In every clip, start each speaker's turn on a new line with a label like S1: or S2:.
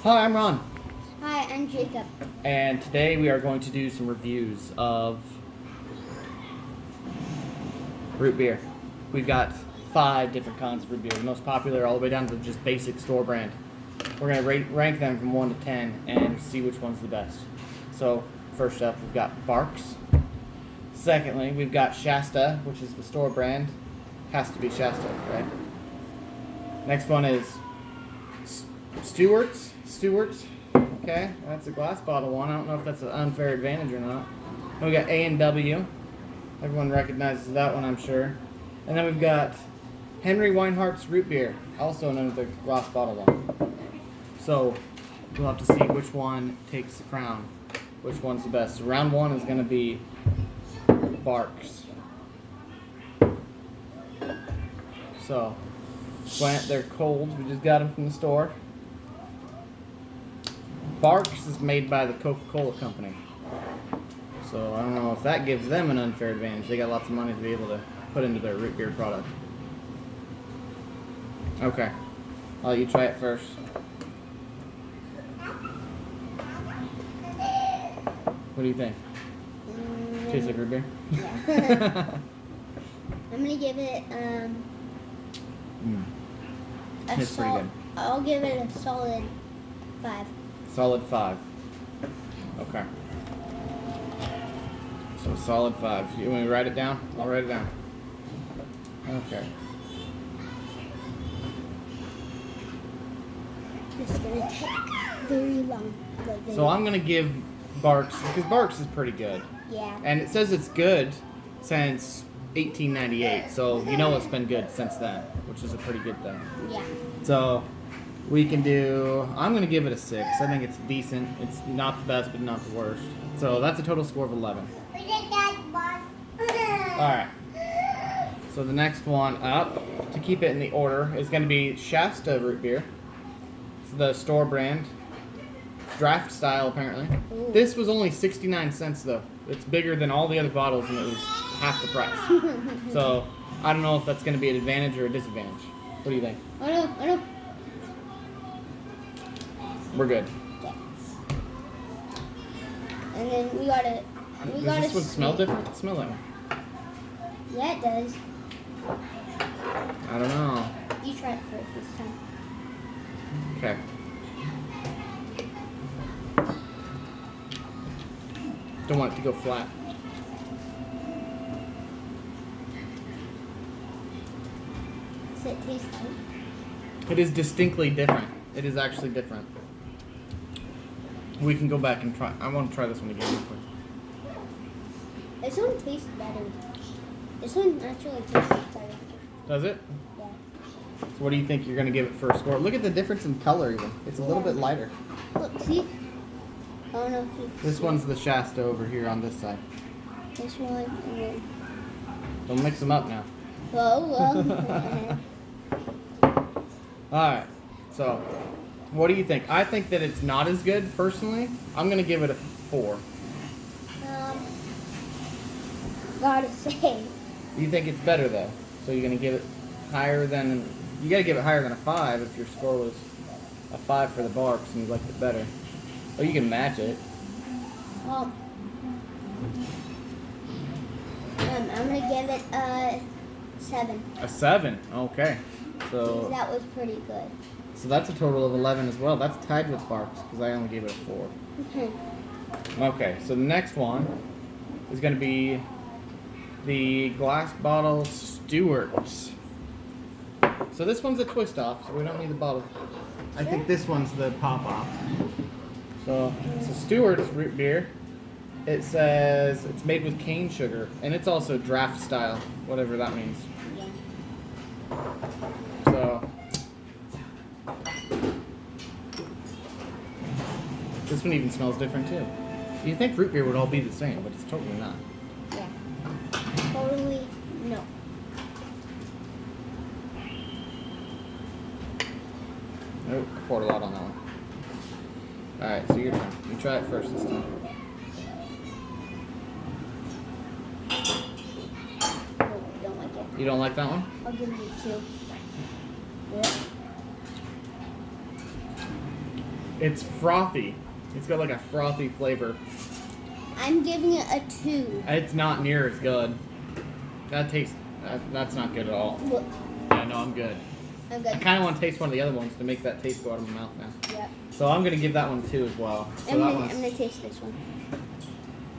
S1: Hi, I'm Ron,
S2: Hi, I'm Jacob.
S1: and today we are going to do some reviews of root beer. We've got 5 different kinds of root beer, the most popular all the way down to just basic store brand. We're going to rank them from 1 to 10 and see which one's the best. So, first up, we've got Barks. Secondly, we've got Shasta, which is the store brand. Has to be Shasta, right? Next one is Stewart's. Okay, that's a glass bottle one. I don't know if that's an unfair advantage or not. Then we got A&W. Everyone recognizes that one, I'm sure. And then we've got Henry Weinhardt's root beer, also another glass bottle one. So we'll have to see which one takes the crown, which one's the best. So round 1 is going to be Barks. So they're cold. We just got them from the store. Barks is made by the Coca-Cola company. So I don't know if that gives them an unfair advantage. They got lots of money to be able to put into their root beer product. Okay. I'll let you try it first. What do you think? Tastes like root beer?
S2: Yeah. I'm gonna give it
S1: It's pretty good.
S2: I'll give it a solid 5.
S1: Solid 5. Okay. So solid 5. You want me to write it down? I'll write it down. Okay.
S2: This is gonna take very long.
S1: So I'm gonna give Barks, because Barks is pretty good.
S2: Yeah.
S1: And it says it's good since 1898, so you know it's been good since then, which is a pretty good thing.
S2: Yeah.
S1: So we can do, I'm going to give it a 6. I think it's decent. It's not the best, but not the worst. So that's a total score of 11. Alright. So the next one up, to keep it in the order, is going to be Shasta root beer. It's the store brand. Draft style, apparently.
S2: Ooh.
S1: This was only 69 cents, though. It's bigger than all the other bottles, and it was half the price. So I don't know if that's going to be an advantage or a disadvantage. What do you think?
S2: I know.
S1: We're good.
S2: Okay. And then we gotta.
S1: Does this one smell different? Smell that one.
S2: Yeah, it does.
S1: I don't know.
S2: You try it first this time.
S1: Okay. Don't want it to go flat.
S2: Does it taste like?
S1: It is distinctly different. It is actually different. We can go back and try. I want to try this one again real quick.
S2: This one tastes better. This one actually tastes better.
S1: Does it?
S2: Yeah.
S1: So what do you think you're going to give it for a score? Look at the difference in color even. It's a little bit lighter.
S2: Look, see? I don't know if you
S1: This
S2: see
S1: one's the Shasta over here on this side.
S2: this one and then.
S1: Don't mix them up now.
S2: Whoa.
S1: Alright. So, what do you think? I think that it's not as good, personally. I'm going to give it a 4.
S2: Gotta say.
S1: You think it's better, though? So you're going to give it higher than... You got to give it higher than a 5 if your score was a 5 for the Barks and you liked it better. Oh, you can match it.
S2: I'm gonna give it a 7.
S1: A 7. Okay. So
S2: That was pretty good.
S1: so that's a total of 11 as well. That's tied with Barks because I only gave it a 4. Okay, so the next one is going to be the glass bottle Stewart's. So this one's a twist off, so we don't need the bottle. I think this one's the pop off. So it's a Stewart's root beer. It says it's made with cane sugar, and it's also draft style, whatever that means.
S2: Yeah.
S1: So this one even smells different too. You'd think root beer would all be the same, but it's totally not.
S2: Yeah. Totally no.
S1: Nope, I poured a lot on that one. Alright, so your turn. You try it first this time.
S2: No, don't like it.
S1: You don't like that one?
S2: I'll give you 2. Yeah.
S1: It's frothy. It's got like a frothy flavor.
S2: I'm giving it a 2.
S1: It's not near as good. That tastes. That's not good at all.
S2: Look,
S1: Yeah, no, I'm good.
S2: I'm
S1: I
S2: good.
S1: kind of want to taste one of the other ones to make that taste go out of my mouth now.
S2: Yep.
S1: So I'm gonna give that one 2 as well. So
S2: I'm
S1: that
S2: gonna
S1: one's,
S2: taste this one.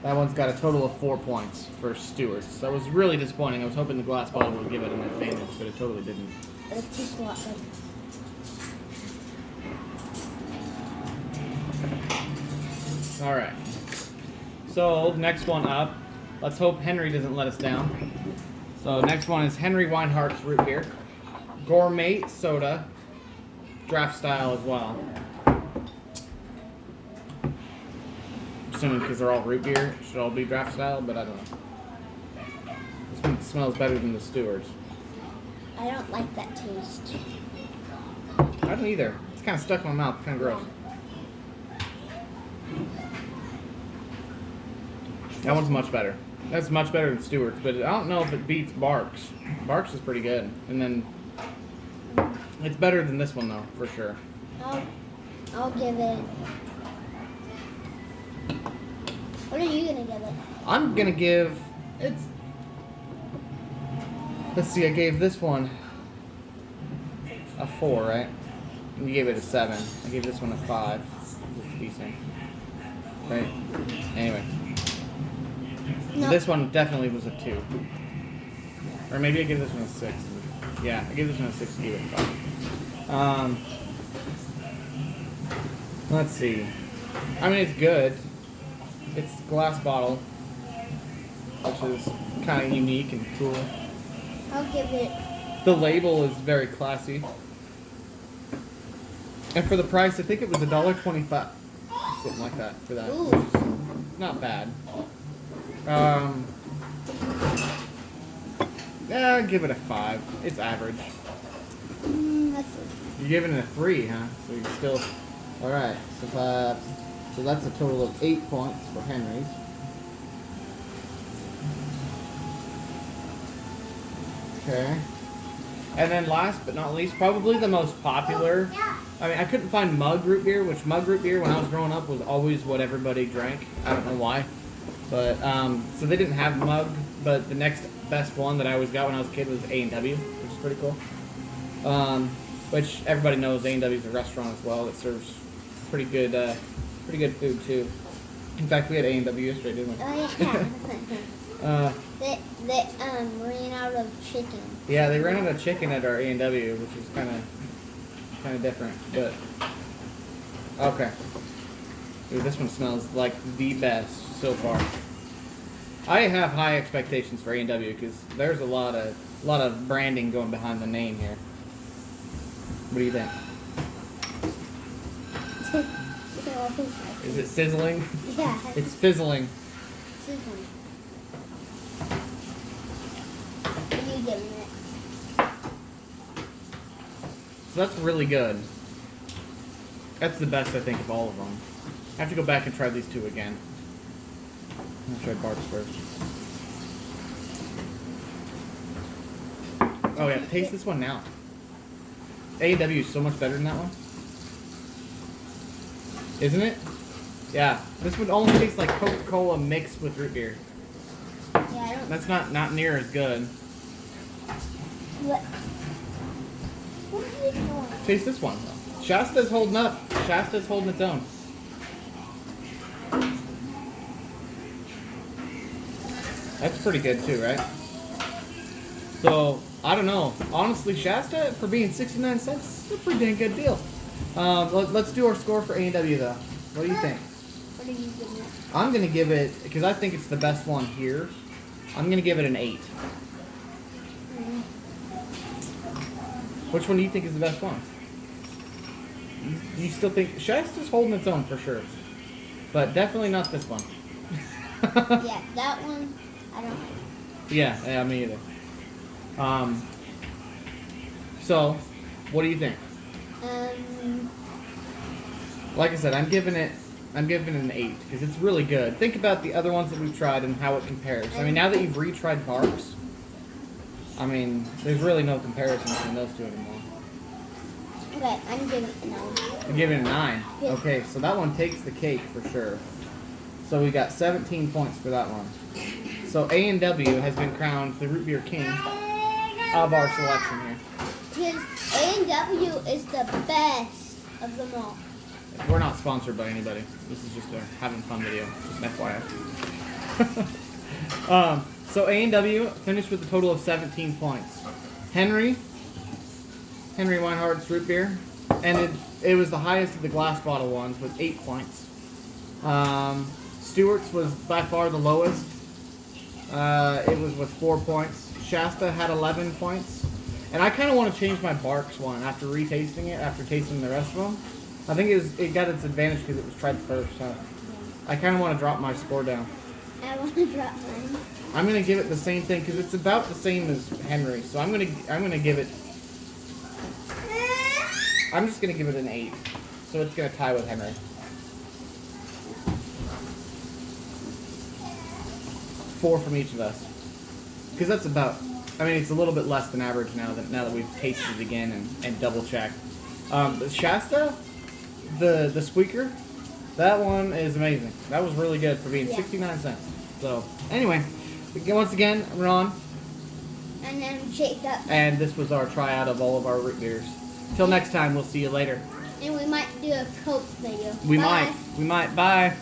S1: that one's got a total of 4 points for Stewart's. So that was really disappointing. I was hoping the glass bottle would give it an advantage, but it totally didn't.
S2: But it tastes a lot better.
S1: All right. So next one up. Let's hope Henry doesn't let us down. So next one is Henry Weinhardt's root beer, gourmet soda, draft style as well. Assuming because they're all root beer, it should all be draft style, but I don't know. This one smells better than the Stewart's.
S2: I don't like that taste.
S1: I don't either. It's kind of stuck in my mouth. Kind of gross. That one's much better. That's much better than Stewart's, but I don't know if it beats Barks. Barks is pretty good. And then it's better than this one though, for sure.
S2: I'll give it. What are you gonna give it?
S1: I'm gonna give it's. Let's see. I gave this one a 4, right? And you gave it a 7. I gave this one a 5. It's decent, right? Anyway.
S2: No.
S1: This one definitely was a 2. Or maybe I give this one a 6. Yeah, I gave this one a 6 to give it a 5. Let's see. I mean, it's good. It's glass bottle, which is kind of unique and cool.
S2: I'll give it.
S1: The label is very classy. And for the price, I think it was $1.25. Something like that for that.
S2: Ooh.
S1: Which is not bad. Yeah, I'd give it a 5. It's average. You're giving it a 3, huh? So you're still... Alright, so that's a total of 8 points for Henry's. Okay. And then last but not least, probably the most popular... I mean, I couldn't find mug root beer, which mug root beer when I was growing up was always what everybody drank. I don't know why. But, so they didn't have mug, but the next best one that I always got when I was a kid was A&W, which is pretty cool. Which everybody knows A&W is a restaurant as well that serves pretty good food too. In fact, we had A&W yesterday, didn't we?
S2: Oh yeah. They ran out of chicken.
S1: Yeah, they ran out of chicken at our A&W, which is kind of different, but okay. Dude, this one smells like the best so far. I have high expectations for A&W because there's a lot of branding going behind the name here. What do you think? Is it sizzling?
S2: Yeah.
S1: It's fizzling.
S2: Sizzling. What are you giving it?
S1: So that's really good. That's the best, I think, of all of them. I have to go back and try these 2 again. I'm gonna try Bart's first. Oh yeah, taste this one now. A&W is so much better than that one. Isn't it? Yeah. This would only taste like Coca-Cola mixed with root beer.
S2: Yeah, I don't.
S1: That's not near as good.
S2: What? What are you doing?
S1: Taste this one. Shasta's holding up. Shasta's holding its own. That's pretty good too, right? So, I don't know. Honestly, Shasta, for being 69 cents, is a pretty dang good deal. Let's do our score for A&W though. What do you think?
S2: What are you giving it?
S1: I'm going to give it, because I think it's the best one here, I'm going to give it an 8. Which one do you think is the best one? You still think Shasta's holding its own for sure, but definitely not this one.
S2: Yeah, that one I don't like.
S1: Yeah, me either. So, what do you think? Like I said, I'm giving it an 8 because it's really good. Think about the other ones that we've tried and how it compares. I mean, now that you've retried Barks, I mean, there's really no comparison between those two anymore.
S2: Okay, I'm giving it a 9.
S1: You're giving it a 9.
S2: Yeah.
S1: Okay, so that one takes the cake for sure. So we got 17 points for that one. So A&W has been crowned the root beer king of our selection here.
S2: Because A&W is the best of them all.
S1: We're not sponsored by anybody. This is just a having fun video. Just FYI. So A&W finished with a total of 17 points. Henry Weinhardt's root beer, and it was the highest of the glass bottle ones with 8 points. Stewart's was by far the lowest. It was with 4 points. Shasta had 11 points. And I kind of want to change my Barks one after retasting it, after tasting the rest of them. I think it got its advantage because it was tried first. So I kind of want to drop my score down.
S2: I want to drop mine.
S1: I'm gonna give it the same thing because it's about the same as Henry. So I'm gonna give it. I'm just gonna give it an 8. So it's gonna tie with Henry. 4 from each of us. Because that's about. I mean, it's a little bit less than average now that we've tasted it again and double checked. The Shasta, the squeaker, that one is amazing. That was really good for being 69 cents. So anyway, once again, Ron.
S2: And then Jacob.
S1: And this was our tryout of all of our root beers. Till next time, we'll see you later.
S2: And we might do a Coke video.
S1: We
S2: Bye.
S1: might. Bye.